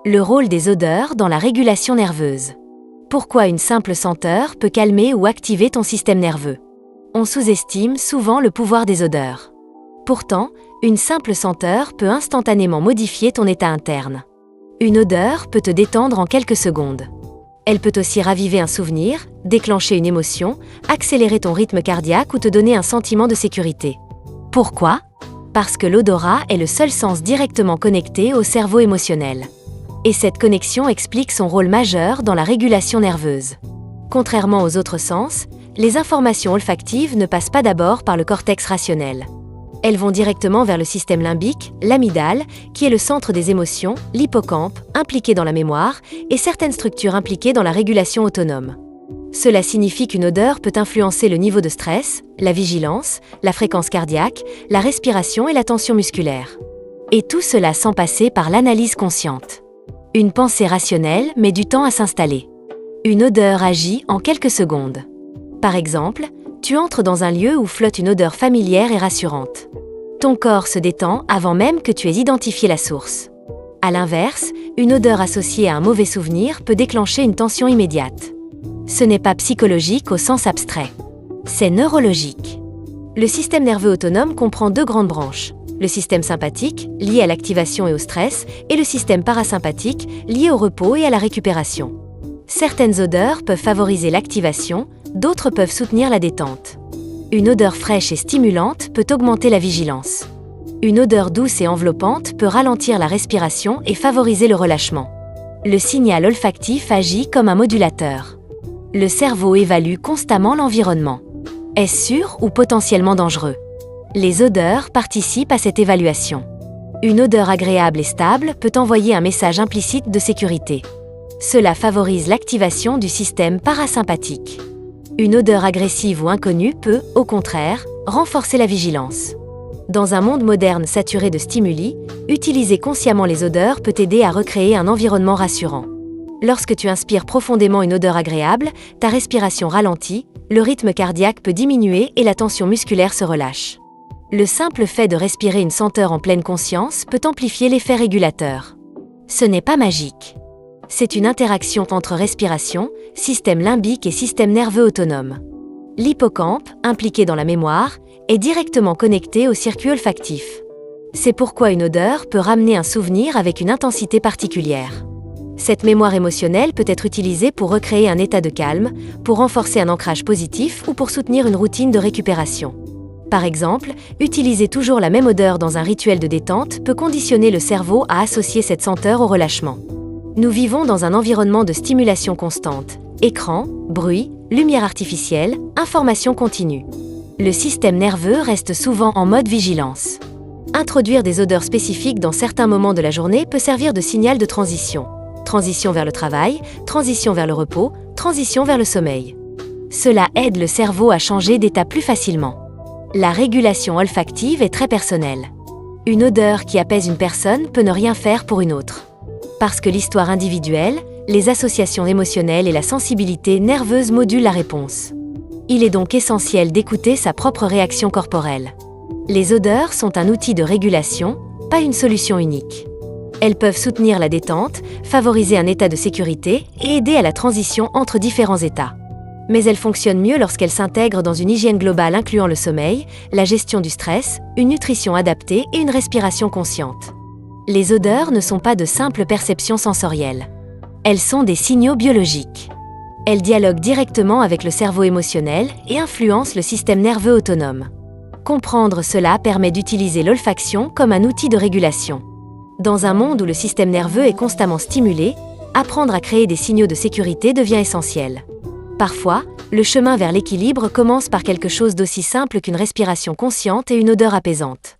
Le rôle des odeurs dans la régulation nerveuse. Pourquoi une simple senteur peut calmer ou activer ton système nerveux? On sous-estime souvent le pouvoir des odeurs. Pourtant, une simple senteur peut instantanément modifier ton état interne. Une odeur peut te détendre en quelques secondes. Elle peut aussi raviver un souvenir, déclencher une émotion, accélérer ton rythme cardiaque ou te donner un sentiment de sécurité. Pourquoi? Parce que l'odorat est le seul sens directement connecté au cerveau émotionnel. Et cette connexion explique son rôle majeur dans la régulation nerveuse. Contrairement aux autres sens, les informations olfactives ne passent pas d'abord par le cortex rationnel. Elles vont directement vers le système limbique, l'amygdale, qui est le centre des émotions, l'hippocampe, impliqué dans la mémoire, et certaines structures impliquées dans la régulation autonome. Cela signifie qu'une odeur peut influencer le niveau de stress, la vigilance, la fréquence cardiaque, la respiration et la tension musculaire. Et tout cela sans passer par l'analyse consciente. Une pensée rationnelle met du temps à s'installer. Une odeur agit en quelques secondes. Par exemple, tu entres dans un lieu où flotte une odeur familière et rassurante. Ton corps se détend avant même que tu aies identifié la source. À l'inverse, une odeur associée à un mauvais souvenir peut déclencher une tension immédiate. Ce n'est pas psychologique au sens abstrait. C'est neurologique. Le système nerveux autonome comprend deux grandes branches. Le système sympathique, lié à l'activation et au stress, et le système parasympathique, lié au repos et à la récupération. Certaines odeurs peuvent favoriser l'activation, d'autres peuvent soutenir la détente. Une odeur fraîche et stimulante peut augmenter la vigilance. Une odeur douce et enveloppante peut ralentir la respiration et favoriser le relâchement. Le signal olfactif agit comme un modulateur. Le cerveau évalue constamment l'environnement. Est-ce sûr ou potentiellement dangereux? Les odeurs participent à cette évaluation. Une odeur agréable et stable peut envoyer un message implicite de sécurité. Cela favorise l'activation du système parasympathique. Une odeur agressive ou inconnue peut, au contraire, renforcer la vigilance. Dans un monde moderne saturé de stimuli, utiliser consciemment les odeurs peut t'aider à recréer un environnement rassurant. Lorsque tu inspires profondément une odeur agréable, ta respiration ralentit, le rythme cardiaque peut diminuer et la tension musculaire se relâche. Le simple fait de respirer une senteur en pleine conscience peut amplifier l'effet régulateur. Ce n'est pas magique. C'est une interaction entre respiration, système limbique et système nerveux autonome. L'hippocampe, impliqué dans la mémoire, est directement connecté au circuit olfactif. C'est pourquoi une odeur peut ramener un souvenir avec une intensité particulière. Cette mémoire émotionnelle peut être utilisée pour recréer un état de calme, pour renforcer un ancrage positif ou pour soutenir une routine de récupération. Par exemple, utiliser toujours la même odeur dans un rituel de détente peut conditionner le cerveau à associer cette senteur au relâchement. Nous vivons dans un environnement de stimulation constante. Écran, bruit, lumière artificielle, information continue. Le système nerveux reste souvent en mode vigilance. Introduire des odeurs spécifiques dans certains moments de la journée peut servir de signal de transition. Transition vers le travail, transition vers le repos, transition vers le sommeil. Cela aide le cerveau à changer d'état plus facilement. La régulation olfactive est très personnelle. Une odeur qui apaise une personne peut ne rien faire pour une autre. Parce que l'histoire individuelle, les associations émotionnelles et la sensibilité nerveuse modulent la réponse. Il est donc essentiel d'écouter sa propre réaction corporelle. Les odeurs sont un outil de régulation, pas une solution unique. Elles peuvent soutenir la détente, favoriser un état de sécurité et aider à la transition entre différents états. Mais elles fonctionnent mieux lorsqu'elles s'intègrent dans une hygiène globale incluant le sommeil, la gestion du stress, une nutrition adaptée et une respiration consciente. Les odeurs ne sont pas de simples perceptions sensorielles. Elles sont des signaux biologiques. Elles dialoguent directement avec le cerveau émotionnel et influencent le système nerveux autonome. Comprendre cela permet d'utiliser l'olfaction comme un outil de régulation. Dans un monde où le système nerveux est constamment stimulé, apprendre à créer des signaux de sécurité devient essentiel. Parfois, le chemin vers l'équilibre commence par quelque chose d'aussi simple qu'une respiration consciente et une odeur apaisante.